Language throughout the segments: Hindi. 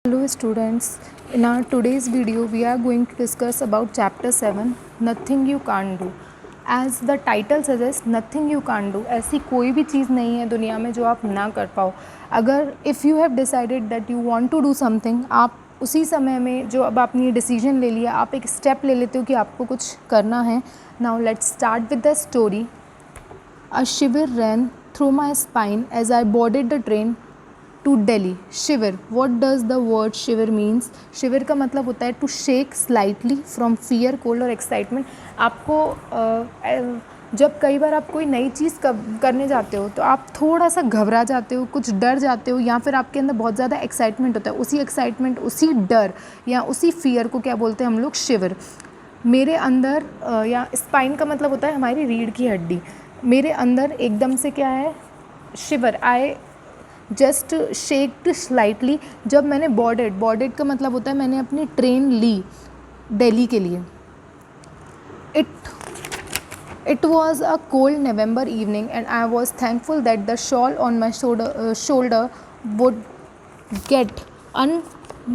Hello students, in our today's video we are going to discuss about chapter 7 Nothing You Can't Do. As the title suggests, nothing you can't do. ऐसी कोई भी चीज़ नहीं है दुनिया में जो आप ना कर पाओ. अगर if you have decided that you want to do something, आप उसी समय में जो अब आपने ये डिसीजन ले लिया, आप एक स्टेप ले लेते हो कि आपको कुछ करना है. Now let's start with the story. A shiver ran through my spine as I boarded the train to Delhi. Shiver. What does the word shiver means? Shiver का मतलब होता है to shake slightly from fear, cold और excitement. आपको जब कई बार आप कोई नई चीज़ करने जाते हो तो आप थोड़ा सा घबरा जाते हो, कुछ डर जाते हो, या फिर आपके अंदर बहुत ज़्यादा एक्साइटमेंट होता है. उसी एक्साइटमेंट, उसी डर या उसी फियर को क्या बोलते हैं हम लोग? शिवर. मेरे अंदर या स्पाइन का मतलब होता है हमारी रीढ़ की हड्डी. मेरे अंदर एकदम से क्या है? शिवर. आई जस्ट शेक्ड स्लाइटली जब मैंने बॉर्डेड का मतलब होता है मैंने अपनी ट्रेन ली दिल्ली के लिए. It was a cold November evening and I was thankful that the shawl on my shoulder would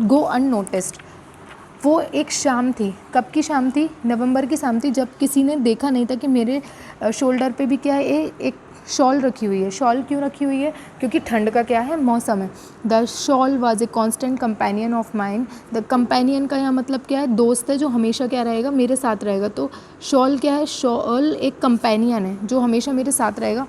go unnoticed. वो एक शाम थी. कब की शाम थी? नवंबर की शाम थी, जब किसी ने देखा नहीं था कि मेरे शोल्डर पे भी क्या है, एक शॉल रखी हुई है. शॉल क्यों रखी हुई है? क्योंकि ठंड का क्या है? मौसम है. The shawl was a constant companion of mind. The companion का यहाँ मतलब क्या है? दोस्त है जो हमेशा क्या रहेगा? मेरे साथ रहेगा. तो शॉल क्या है? शॉल एक कंपेनियन है जो हमेशा मेरे साथ रहेगा.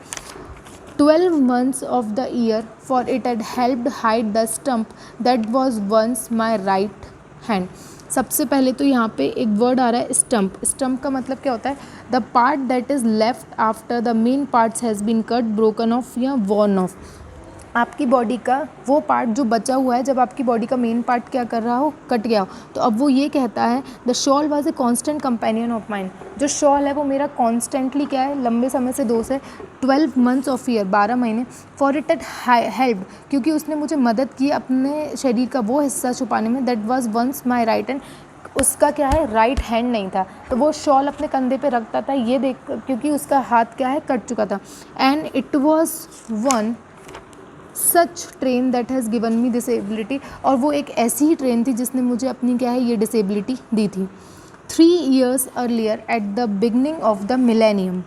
12 months of the year, for it had helped hide the stump that was once my right hand. सबसे पहले तो यहाँ पे एक वर्ड आ रहा है स्टम्प. स्टम्प का मतलब क्या होता है? The part that is left after the main parts has been cut, broken off या वॉर्न ऑफ. आपकी बॉडी का वो पार्ट जो बचा हुआ है जब आपकी बॉडी का मेन पार्ट क्या कर रहा हो? कट गया हो. तो अब वो ये कहता है the shawl was a constant companion of mind. जो शॉल है वो मेरा कॉन्स्टेंटली क्या है? लंबे समय से दोस्त है. 12 months ऑफ ईयर, 12 महीने. फॉर इट एट हेल्प, क्योंकि उसने मुझे मदद की अपने शरीर का वो हिस्सा छुपाने में. That was once my right hand. उसका क्या है? राइट हैंड नहीं था, तो वो शॉल अपने कंधे पे रखता था ये देख, क्योंकि उसका हाथ क्या है? कट चुका था. And it was one such train that has given me disability. और वो एक ऐसी ही ट्रेन थी जिसने मुझे अपनी क्या है? ये डिसेबिलिटी दी थी. 3 years earlier at the beginning of the millennium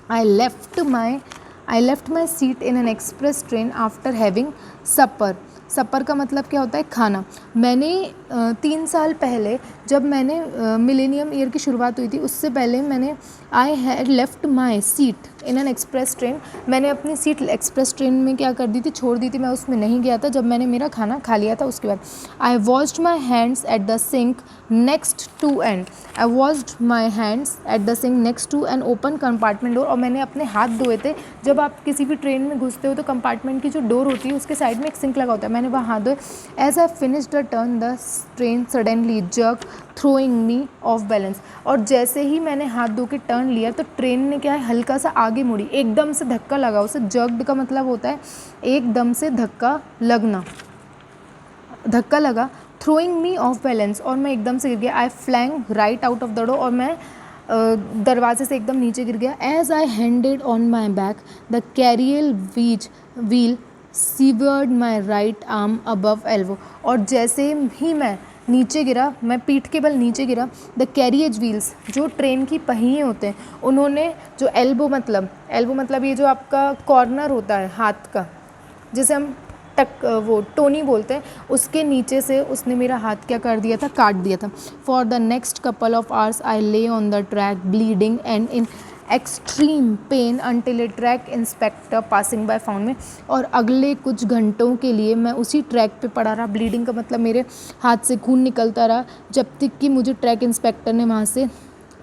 I left my seat in an express train after having supper. सपर का मतलब क्या होता है? खाना. मैंने 3 साल पहले जब मैंने मिलेनियम ईयर की शुरुआत हुई थी उससे पहले मैंने I had left my seat in an express train. मैंने अपनी सीट एक्सप्रेस ट्रेन में क्या कर दी थी? छोड़ दी थी. मैं उसमें नहीं गया था जब मैंने मेरा खाना खा लिया था. उसके बाद I washed my hands at the sink next to an open compartment door. और मैंने अपने हाथ धोए थे. जब आप किसी भी ट्रेन में घुसते हो तो कंपार्टमेंट की जो डोर होती है उसके साइड में एक सिंक लगा होता है. मैंने वहाँ हाथ धोए. As I finish the turn the train suddenly jerk throwing me off balance. और जैसे ही मैंने हाथ धो के टर्न लिया तो ट्रेन ने क्या है? हल्का सा आगे मुड़ी. एकदम से धक्का लगा उसे. जर्क्ड का मतलब होता है एकदम से धक्का लगना. धक्का लगा. थ्रोइंग मी ऑफ बैलेंस, और मैं एकदम से गिर गया. I flung right out of the door, और मैं दरवाजे से एकदम नीचे गिर गया. As I landed on my back the carriage wheel severed my right arm above elbow. और जैसे ही मैं नीचे गिरा, मैं पीठ के बल नीचे गिरा, द कैरियज व्हील्स जो ट्रेन की पहिए होते हैं उन्होंने जो एल्बो मतलब ये जो आपका कॉर्नर होता है हाथ का, जिसे हम वो टोनी बोलते हैं, उसके नीचे से उसने मेरा हाथ क्या कर दिया था? काट दिया था. For the next couple of hours I lay on the track bleeding and in extreme pain until a track inspector passing by found me. और अगले कुछ घंटों के लिए मैं उसी ट्रैक पे पड़ा रहा. ब्लीडिंग का मतलब मेरे हाथ से खून निकलता रहा जब तक कि मुझे ट्रैक इंस्पेक्टर ने वहाँ से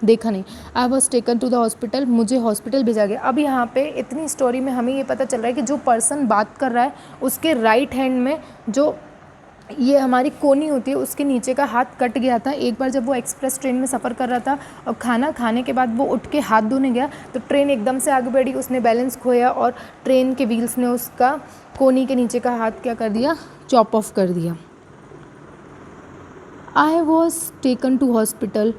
देखा नहीं. I was taken to the hospital. मुझे हॉस्पिटल भेजा गया. अब यहाँ पे इतनी स्टोरी में हमें ये पता चल रहा है कि जो पर्सन बात कर रहा है उसके राइट हैंड में जो ये हमारी कोनी होती है उसके नीचे का हाथ कट गया था. एक बार जब वो एक्सप्रेस ट्रेन में सफ़र कर रहा था और खाना खाने के बाद वो उठ के हाथ धोने गया तो ट्रेन एकदम से आगे बढ़ी. उसने बैलेंस खोया और ट्रेन के व्हील्स ने उसका कोनी के नीचे का हाथ क्या कर दिया? चॉप ऑफ कर दिया. I was taken to hospital.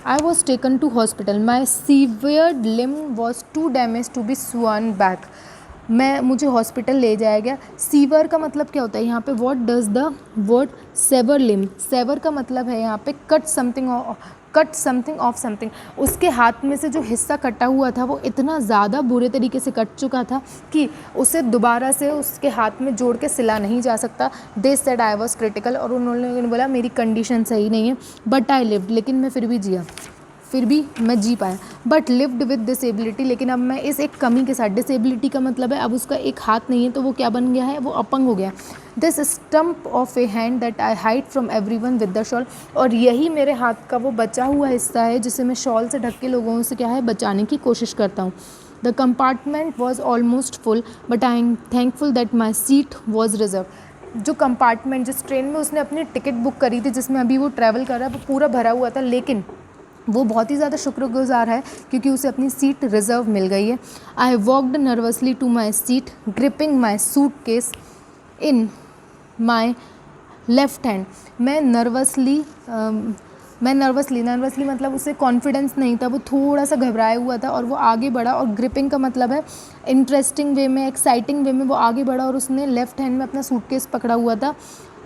My severed limb was too damaged to be sewn back. मुझे हॉस्पिटल ले जाया गया। सीवर का मतलब क्या होता है यहाँ पे, what does the word sever limb, sever का मतलब है यहाँ पे कट समथिंग ऑफ समथिंग। उसके हाथ में से जो हिस्सा कटा हुआ था वो इतना ज़्यादा बुरे तरीके से कट चुका था कि उसे दोबारा से उसके हाथ में जोड़ के सिला नहीं जा सकता। They said I was critical, और उन्होंने बोला मेरी कंडीशन सही नहीं है, बट आई लिव्ड, लेकिन मैं फिर भी जिया, फिर भी मैं जी पाया। बट लिव्ड विद डिसेबिलिटी, लेकिन अब मैं इस एक कमी के साथ, डिसेबिलिटी का मतलब है अब उसका एक हाथ नहीं है तो वो क्या बन गया है, वो अपंग हो गया। This stump of A hand that I hide from everyone with the shawl, और यही मेरे हाथ का वो बचा हुआ हिस्सा है जिसे मैं शॉल से ढक के लोगों से क्या है बचाने की कोशिश करता हूँ। The compartment was almost full but I am thankful that my seat was reserve. जो कंपार्टमेंट, जिस ट्रेन में उसने अपनी टिकट बुक करी थी जिसमें अभी वो ट्रैवल कर रहा है, वो पूरा भरा हुआ था, लेकिन वो बहुत ही ज़्यादा शुक्रगुजार है क्योंकि उसे अपनी सीट रिजर्व मिल गई है। I walked nervously to my seat gripping my suitcase in my left hand. मैं नर्वसली मतलब उसे कॉन्फिडेंस नहीं था, वो थोड़ा सा घबराया हुआ था और वो आगे बढ़ा, और ग्रिपिंग का मतलब है इंटरेस्टिंग वे में, एक्साइटिंग वे में वो आगे बढ़ा और उसने लेफ्ट हैंड में अपना सूटकेस पकड़ा हुआ था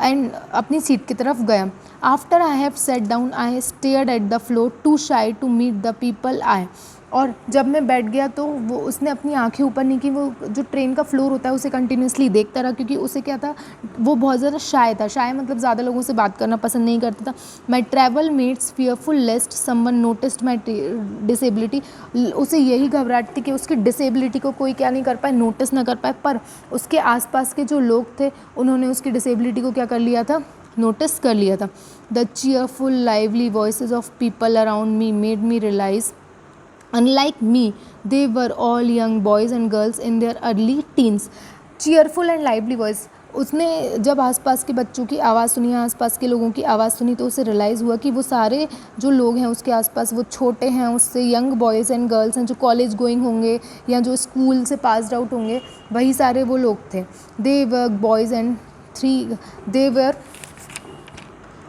एंड अपनी सीट की तरफ गया। After I have set down I stared at the floor too shy to meet the people I. और जब मैं बैठ गया तो वो उसने अपनी आंखें ऊपर नहीं की, वो जो ट्रेन का फ्लोर होता है उसे कंटिन्यूसली देखता रहा क्योंकि उसे क्या था, वो बहुत ज़्यादा शाय था। शाय मतलब ज़्यादा लोगों से बात करना पसंद नहीं करता था। My travel mates fearful lest someone noticed my disability, उसे यही घबराहट थी कि उसकी डिसेबिलिटी को कोई क्या नहीं कर पाए, नोटिस ना कर पाए, पर उसके आसपास के जो लोग थे उन्होंने उसकी डिसेबिलिटी को क्या कर लिया था, नोटिस कर लिया था। The cheerful lively voices of people around me made me realize unlike me they were all young boys and girls in their early teens। cheerful and lively voice, उसने जब आसपास के बच्चों की आवाज़ सुनी, आसपास के लोगों की आवाज़ सुनी, तो उसे रियलाइज़ हुआ कि वो सारे जो लोग हैं उसके आसपास वो छोटे हैं उससे, यंग बॉयज़ एंड गर्ल्स हैं जो कॉलेज गोइंग होंगे या जो स्कूल से पास्ड आउट होंगे, वही सारे वो लोग थे। They were boys and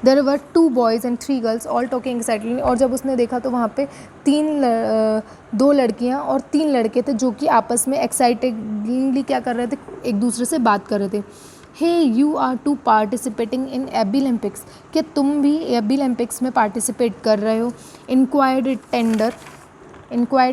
there were 2 boys and 3 girls all talking excitedly. और जब उसने देखा तो वहाँ पे 2 लड़कियाँ और 3 लड़के थे जो कि आपस में एक्साइटेडली क्या कर रहे थे, एक दूसरे से बात कर रहे थे। Hey you are too participating in Abilympics, क्या तुम भी एबी ओलंपिक्स में पार्टिसिपेट कर रहे हो। Inquired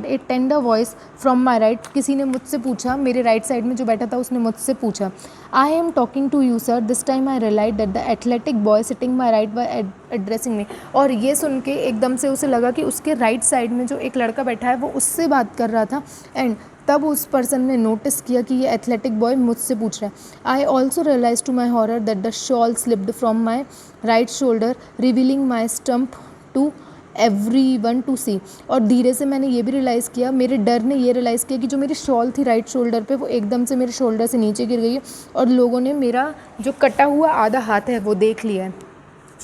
A tender voice from my right, किसी ने मुझसे पूछा, मेरे राइट साइड में जो बैठा था उसने मुझसे पूछा। I am talking to you sir, this time I realise that the athletic boy sitting my right was addressing me. और ये सुन के एकदम से उसे लगा कि उसके राइट साइड में जो एक लड़का बैठा है वो उससे बात कर रहा था, एंड तब उस पर्सन ने नोटिस किया कि ये एथलेटिक बॉय मुझसे पूछ रहा है। I also realise to my horror that the shawl slipped from my right shoulder revealing my stump to everyone to see. और धीरे से मैंने ये भी रियलाइज़ किया, मेरे डर ने ये रियलाइज़ किया कि जो मेरी शॉल थी राइट शोल्डर पे वो एकदम से मेरे शोल्डर से नीचे गिर गई है और लोगों ने मेरा जो कटा हुआ आधा हाथ है वो देख लिया है।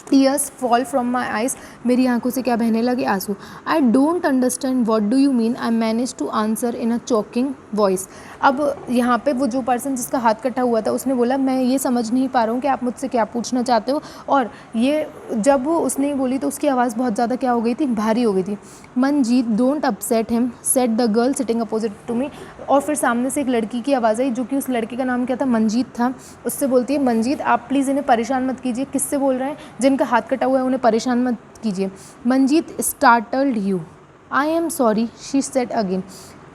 Tears fall from my eyes, मेरी आंखों से क्या बहने लगे, आंसू। I don't understand what do you mean, I manage to answer in a choking voice. अब यहाँ पे वो जो पर्सन जिसका हाथ कटा हुआ था उसने बोला मैं ये समझ नहीं पा रहा हूँ कि आप मुझसे क्या पूछना चाहते हो। और ये जब उसने बोली तो उसकी आवाज़ बहुत ज़्यादा क्या हो गई थी, भारी हो गई थी। Manjeet don't upset him said the girl sitting opposite to me. और फिर सामने से एक लड़की की आवाज़ आई जो कि उस लड़के का नाम क्या था, मंजीत था। उससे बोलती है मंजीत आप प्लीज़ इन्हें परेशान मत कीजिए। किससे बोल रहे हैं, जिनका हाथ कटा हुआ है उन्हें परेशान मत कीजिए। Manjeet startled you, I am sorry she said again.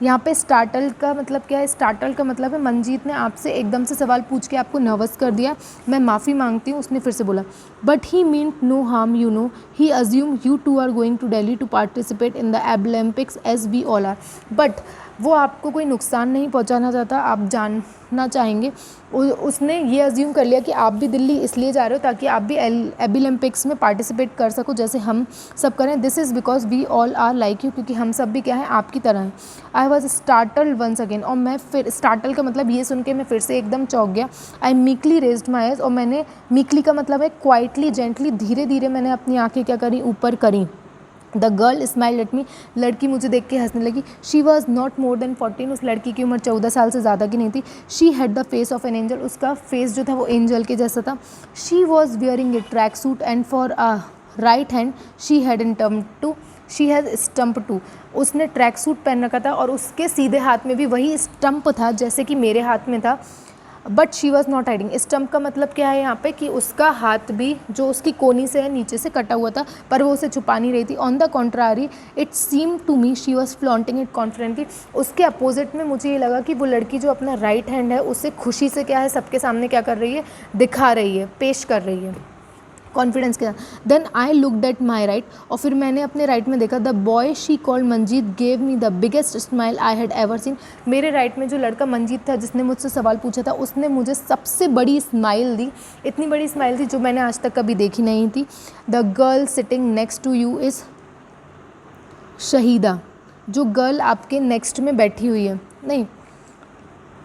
यहाँ पे स्टार्टल्ड का मतलब क्या है, स्टार्टल्ड का मतलब है मंजीत ने आपसे एकदम से सवाल पूछ के आपको नर्वस कर दिया, मैं माफ़ी मांगती हूँ। उसने फिर से बोला but he meant no harm you know, he assume you two are going to Delhi to participate in the Olympics as we all are. But वो आपको कोई नुकसान नहीं पहुंचाना चाहता, आप जानना चाहेंगे। उसने ये अज्यूम कर लिया कि आप भी दिल्ली इसलिए जा रहे हो ताकि आप भी एबी ओलंपिक्स में पार्टिसिपेट कर सको जैसे हम सब करें। This is because we all are like you, क्योंकि हम सब भी क्या है आपकी तरह हैं। I was startled once again, और मैं फिर स्टार्टल का मतलब ये सुन के मैं फिर से एकदम चौंक गया। आई मीकली रेज्ड माई आइज, और मैंने मीकली का मतलब है क्वाइटली जेंटली, धीरे धीरे मैंने अपनी आँखें क्या करी, ऊपर करी। The girl smiled at me, लड़की मुझे देख के हंसने लगी। She was not more than 14, उस लड़की की उम्र 14 साल से ज़्यादा की नहीं थी। She had the face of an angel, उसका फेस जो था वो एंजल के जैसा था। She was wearing a track suit and for a right hand she had in term to she has stump too, उसने ट्रैक सूट पहन रखा था और उसके सीधे हाथ में भी वही स्टम्प था जैसे कि मेरे हाथ में था, but she was not hiding. Stump का मतलब क्या है यहाँ पे कि उसका हाथ भी जो उसकी कोनी से है नीचे से कटा हुआ था, पर वो उसे छुपा नहीं रही थी। On the contrary it seem to me she was flaunting it confidently. उसके अपोजिट में मुझे ये लगा कि वो लड़की जो अपना राइट हैंड है उसे खुशी से क्या है सबके सामने क्या कर रही है, दिखा रही है, पेश कर रही है कॉन्फिडेंस के साथ। Then I looked at my right, और फिर मैंने अपने राइट में देखा। The boy she called Manjeet gave me the biggest smile I had ever seen. मेरे राइट में जो लड़का मंजीत था जिसने मुझसे सवाल पूछा था, उसने मुझे सबसे बड़ी स्माइल दी। इतनी बड़ी स्माइल थी जो मैंने आज तक कभी देखी नहीं थी। The girl sitting next to you is Shahida. जो गर्ल आपके नेक्स्ट में बैठी हुई है, नहीं,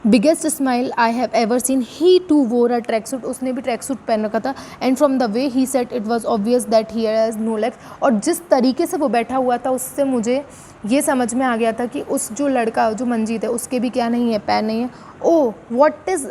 biggest smile I have ever seen. He too wore a track suit, उसने भी ट्रैक सूट पहन रखा था। And from the way he set it was obvious that he has no legs. और जिस तरीके से वो बैठा हुआ था उससे मुझे ये समझ में आ गया था कि उस जो लड़का जो मंजीत है उसके भी क्या नहीं है, पैर नहीं है। Oh what is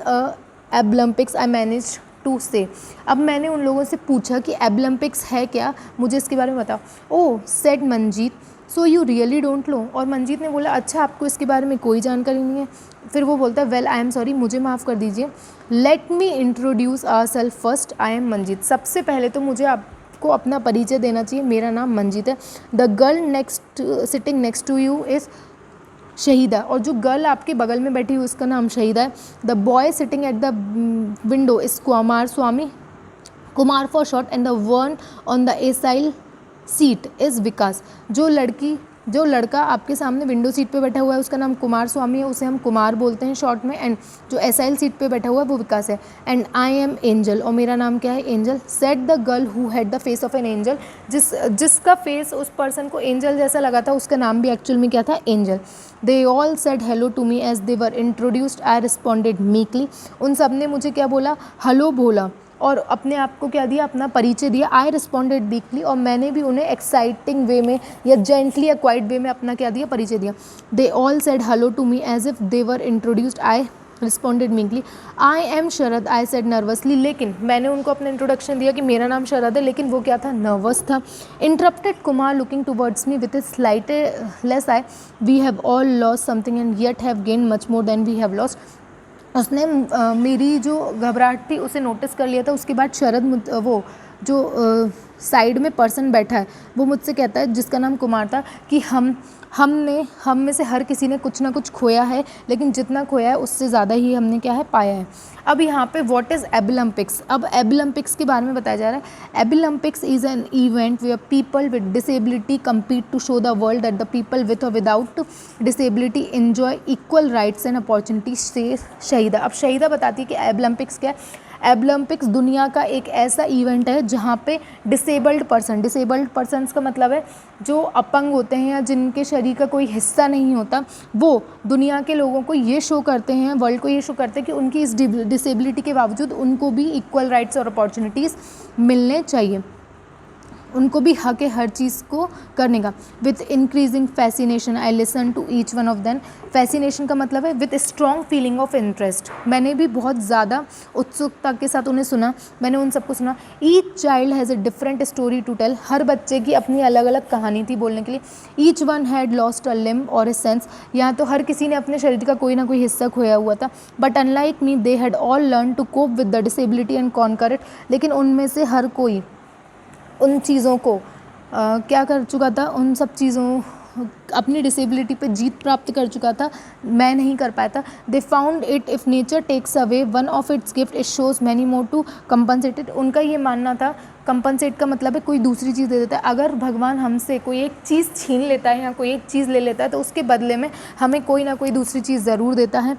Abilympics I manage to say. अब मैंने उन लोगों से पूछा कि एब्लम्पिक्स है क्या, मुझे इसके बारे में बताओ। Oh said Manjeet, so you really don't know. और मंजीत ने बोला अच्छा आपको इसके बारे में कोई जानकारी नहीं है। फिर वो बोलता है वेल आई एम सॉरी, मुझे माफ़ कर दीजिए। Let me introduce our self first, I am Manjeet. सबसे पहले तो मुझे आपको अपना परिचय देना चाहिए, मेरा नाम मंजीत है। The girl next sitting next to you is Shahida, और जो गर्ल आपके बगल में बैठी हुई उसका नाम शहीदा है। The boy sitting at the window is Kumar Swami, Kumar for short, and the one on the aisle seat is Vikas. जो लड़का आपके सामने विंडो सीट पे बैठा हुआ है उसका नाम कुमार स्वामी है, उसे हम कुमार बोलते हैं शॉर्ट में। एंड जो एसाइल सीट पे बैठा हुआ है वो विकास है। एंड आई एम एंजल, और मेरा नाम क्या है, angel. Said the girl who had the face of an angel, जिसका फेस उस पर्सन को एंजल जैसा लगा था उसका नाम भी एक्चुअल में क्या था, angel. They all said hello to me as they were introduced, I responded meekly. उन सब ने मुझे क्या बोला, हेलो बोला और अपने आप को क्या दिया, अपना परिचय दिया। आई रिस्पॉन्डेड मीकली, और मैंने भी उन्हें एक्साइटिंग वे में या जेंटली या क्वाइट वे में अपना क्या दिया, परिचय दिया। They all said hello to me as if they were introduced, I responded meekly. I am Sharad, I said nervously. लेकिन मैंने उनको अपना इंट्रोडक्शन दिया कि मेरा नाम शरद है, लेकिन वो क्या था, नर्वस था। Interrupted Kumar looking towards me with a slight less eye, we have all lost something and yet have gain much more than we have lost. उसने मेरी जो घबराहट थी उसे नोटिस कर लिया था। उसके बाद शरद वो जो साइड में पर्सन बैठा है वो मुझसे कहता है, जिसका नाम कुमार था, कि हम में से हर किसी ने कुछ ना कुछ खोया है, लेकिन जितना खोया है उससे ज़्यादा ही हमने क्या है, पाया है। अब यहाँ पे व्हाट इज़ एबलम्पिक्स, अब एबलम्पिक्स के बारे में बताया जा रहा है। Abilympics is an event where people with disability compete to show the world that the people with और without disability enjoy equal rights and opportunities से शहीदा। अब शहीदा बताती है कि एबलम्पिक्स क्या है। एबलम्पिक्स दुनिया का एक ऐसा इवेंट है जहाँ पे डिसेबल्ड पर्सनस का मतलब है जो अपंग होते हैं या जिनके शरीर का कोई हिस्सा नहीं होता, वो दुनिया के लोगों को ये शो करते हैं, वर्ल्ड को ये शो करते हैं कि उनकी इस डिसेबिलिटी के बावजूद उनको भी इक्वल राइट्स और अपॉर्चुनिटीज़ मिलने चाहिए, उनको भी हक है हर चीज़ को करने का। With increasing fascination I listen to each one of them. Fascination का मतलब है with strong feeling of interest. मैंने भी बहुत ज़्यादा उत्सुकता के साथ उन्हें सुना, मैंने उन सबको सुना। Each child has a different story to tell, हर बच्चे की अपनी अलग अलग कहानी थी बोलने के लिए। Each one had lost a limb और ए सेंस, यहाँ तो हर किसी ने अपने शरीर का कोई ना कोई हिस्सा खोया हुआ था। But unlike me they had all learn to cope with the disability and conquer it, लेकिन उनमें से हर कोई उन चीज़ों को क्या कर चुका था, उन सब चीज़ों अपनी डिसेबिलिटी पे जीत प्राप्त कर चुका था, मैं नहीं कर पाया था। They found it if nature takes away one of its gift it shows many more to compensate it. उनका ये मानना था, कंपनसेट का मतलब है कोई दूसरी चीज़ दे देता है। अगर भगवान हमसे कोई एक चीज़ छीन लेता है या कोई एक चीज़ ले लेता है तो उसके बदले में हमें कोई ना कोई दूसरी चीज़ ज़रूर देता है।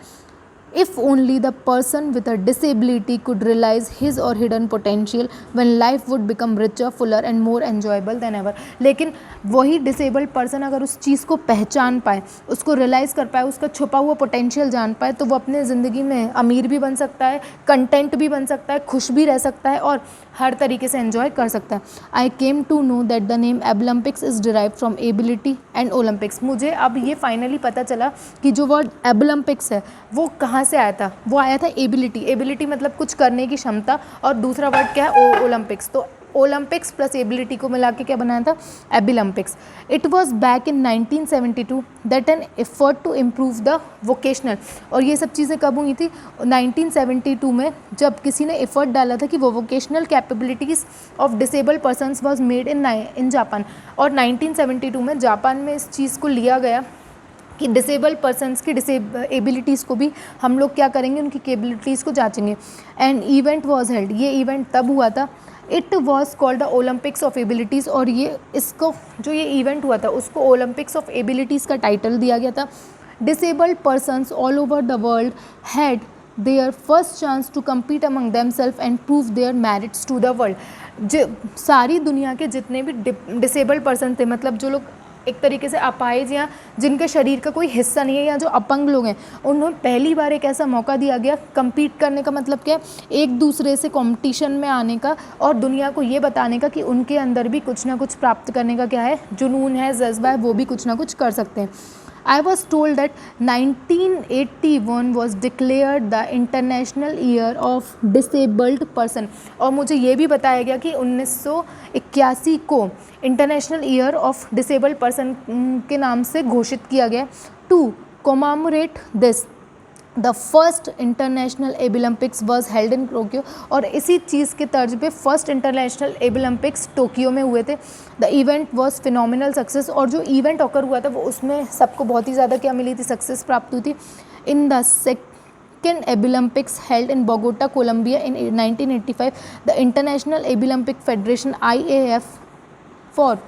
If only the person with a disability could realize his or hidden potential, when life would become richer, fuller and more enjoyable than ever. लेकिन वही डिसेबल्ड पर्सन अगर उस चीज़ को पहचान पाए, उसको रियलाइज़ कर पाए, उसका छुपा हुआ पोटेंशियल जान पाए, तो वो अपने ज़िंदगी में अमीर भी बन सकता है, कंटेंट भी बन सकता है, खुश भी रह सकता है और हर तरीके से एंजॉय कर सकता है। I came to know that the name Abilympics is derive from ability and Olympics. मुझे अब ये फाइनली पता चला कि जो वर्ड एबलम्पिक्स है वो कहाँ से आया था। वो आया था एबिलिटी, एबिलिटी मतलब कुछ करने की क्षमता, और दूसरा वर्ड क्या है, ओलंपिक्स। तो ओलंपिक्स प्लस एबिलिटी को मिला के क्या बनाया था, Abilympics. It was back in 1972 that an effort to improve the vocational, और ये सब चीज़ें कब हुई थी, 1972 में, जब किसी ने एफर्ट डाला था कि वो vocational capabilities of disable persons was made in Japan. और 1972 में जापान में इस चीज़ को लिया गया कि डिसेबल पर्सनस की एबिलिटीज़ को भी हम लोग क्या करेंगे, उनकी कैपेबिलिटीज़ को जांचेंगे। एंड इवेंट वॉज हेल्ड, ये इवेंट तब हुआ था, it was called the Olympics of abilities, और ये इसको जो ये इवेंट हुआ था उसको ओलंपिक्स ऑफ एबिलिटीज़ का टाइटल दिया गया था। Disabled persons all over the world had their first chance to compete among themselves and prove their merits to the world. सारी दुनिया के जितने भी डिसेबल्ड पर्सन थे, मतलब जो लोग एक तरीके से अपाहिज या जिनके शरीर का कोई हिस्सा नहीं है या जो अपंग लोग हैं, उन्हें पहली बार एक ऐसा मौका दिया गया कम्पीट करने का, मतलब क्या है, एक दूसरे से कंपटीशन में आने का और दुनिया को ये बताने का कि उनके अंदर भी कुछ ना कुछ प्राप्त करने का क्या है, जुनून है, जज्बा है, वो भी कुछ ना कुछ कर सकते हैं। I was told that 1981 was declared the International Year of Disabled Person, और मुझे ये भी बताया गया कि 1981 को international year of disabled person के नाम से घोषित किया गया। To commemorate this, the first international Abilympics was held in Tokyo, और इसी चीज़ के तर्ज पे फर्स्ट इंटरनेशनल एबिलम्पिक्स टोक्यो में हुए थे। The event was phenomenal success, और जो इवेंट ऑकर हुआ था वो उसमें सबको बहुत ही ज़्यादा क्या मिली थी, सक्सेस प्राप्त हुई थी। In the second Abilympics held in Bogota Colombia in 1985, the international Abilympic federation IAF for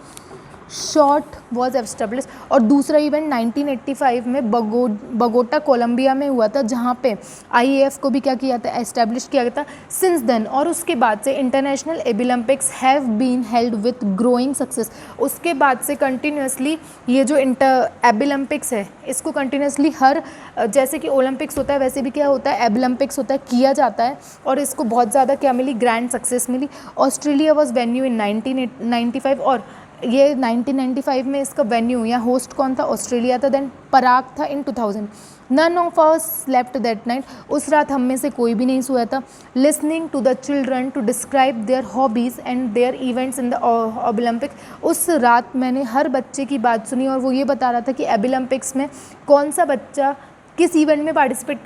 short was establish, और दूसरा इवेंट 1985 में बगोटा कोलंबिया में हुआ था, जहाँ पे IAF को भी क्या किया था, एस्टेब्लिश किया गया था। सिंस देन, और उसके बाद से international Abilympics have been held with growing success. उसके बाद से कंटिन्यूसली ये जो एबिलम्पिक्स है इसको कंटिन्यूसली हर, जैसे कि ओलंपिक्स होता है वैसे भी क्या होता है, एबिलम्पिक्स होता है, किया जाता है, और इसको बहुत ज़्यादा क्या मिली, ग्रैंड सक्सेस मिली। ऑस्ट्रेलिया वॉज वेन्यू इन 1995, और ये 1995 में इसका वेन्यू या होस्ट कौन था, ऑस्ट्रेलिया था। देन पराग था in 2000। None of us slept that night, उस रात हम में से कोई भी नहीं सोया था। Listening to the children to describe their hobbies and their events in the Olympics, उस रात मैंने हर बच्चे की बात सुनी और वो ये बता रहा था कि एबिलम्पिक्स में कौन सा बच्चा किस इवेंट में पार्टिसिपेट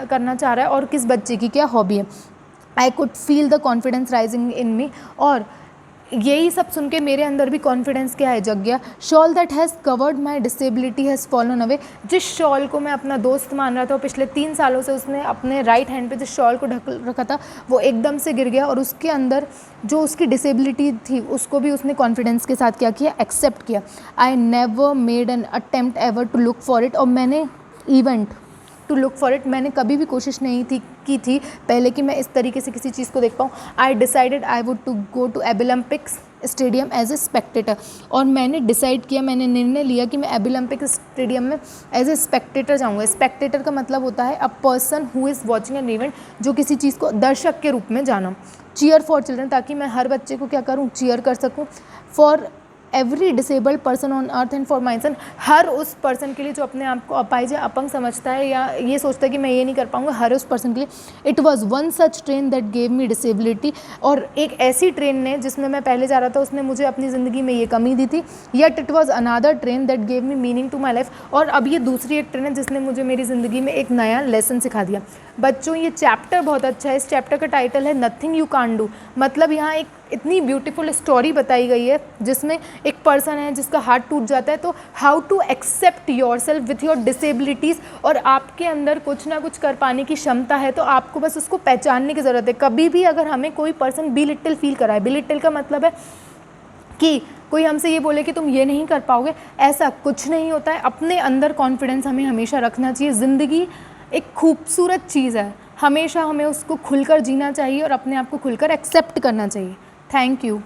करना चाह रहा है और किस बच्चे की क्या हॉबी है। I could feel the confidence rising in me, और यही सब सुन के मेरे अंदर भी कॉन्फिडेंस क्या है, जग गया। Shawl that has covered my disability has fallen away, जिस शॉल को मैं अपना दोस्त मान रहा था और पिछले 3 सालों से उसने अपने राइट हैंड पे जिस शॉल को ढक रखा था वो एकदम से गिर गया, और उसके अंदर जो उसकी डिसेबिलिटी थी उसको भी उसने कॉन्फिडेंस के साथ क्या किया, एक्सेप्ट किया। I never made an attempt ever to look for it, और मैंने event to look for it, मैंने कभी भी कोशिश नहीं की थी पहले कि मैं इस तरीके से किसी चीज़ को देख पाऊँ। I decided I would to go to Abilympics stadium as a spectator, और मैंने डिसाइड किया, मैंने निर्णय लिया कि मैं एबिलम्पिक स्टेडियम में एज ए स्पेक्टेटर जाऊँगा। स्पेक्टेटर का मतलब होता है a person who is watching an event, जो किसी चीज़ को दर्शक के रूप में जाना। चीयर फॉर चिल्ड्रन, ताकि मैं हर बच्चे को क्या करूँ, चीयर कर सकूँ। For every disabled person on earth and for my son, हर उस पर्सन के लिए जो अपने आप को अपाहिज या अपंग समझता है या ये सोचता है कि मैं ये नहीं कर पाऊंगा, हर उस पर्सन के लिए। It was one such train that gave me disability, और एक ऐसी ट्रेन ने जिसमें मैं पहले जा रहा था उसने मुझे अपनी ज़िंदगी में ये कमी दी थी। Yet it was another train that gave me meaning to my life, और अब ये दूसरी एक ट्रेन है जिसने मुझे मेरी ज़िंदगी में एक नया लेसन सिखा दिया। बच्चों, ये चैप्टर बहुत अच्छा है। इस चैप्टर का टाइटल है नथिंग यू कांट डू, मतलब यहाँ एक इतनी ब्यूटीफुल स्टोरी बताई गई है जिसमें एक पर्सन है जिसका हार्ट टूट जाता है, तो how to accept yourself with your disabilities, और आपके अंदर कुछ ना कुछ कर पाने की क्षमता है, तो आपको बस उसको पहचानने की ज़रूरत है। कभी भी अगर हमें कोई पर्सन बिलिटल फील कराए, बिलिटल का मतलब है कि कोई हमसे ये बोले कि तुम ये नहीं कर पाओगे, ऐसा कुछ नहीं होता है। अपने अंदर कॉन्फिडेंस हमें हमेशा रखना चाहिए। ज़िंदगी एक खूबसूरत चीज़ है, हमेशा हमें उसको खुलकर जीना चाहिए और अपने आप को खुलकर एक्सेप्ट करना चाहिए। Thank you.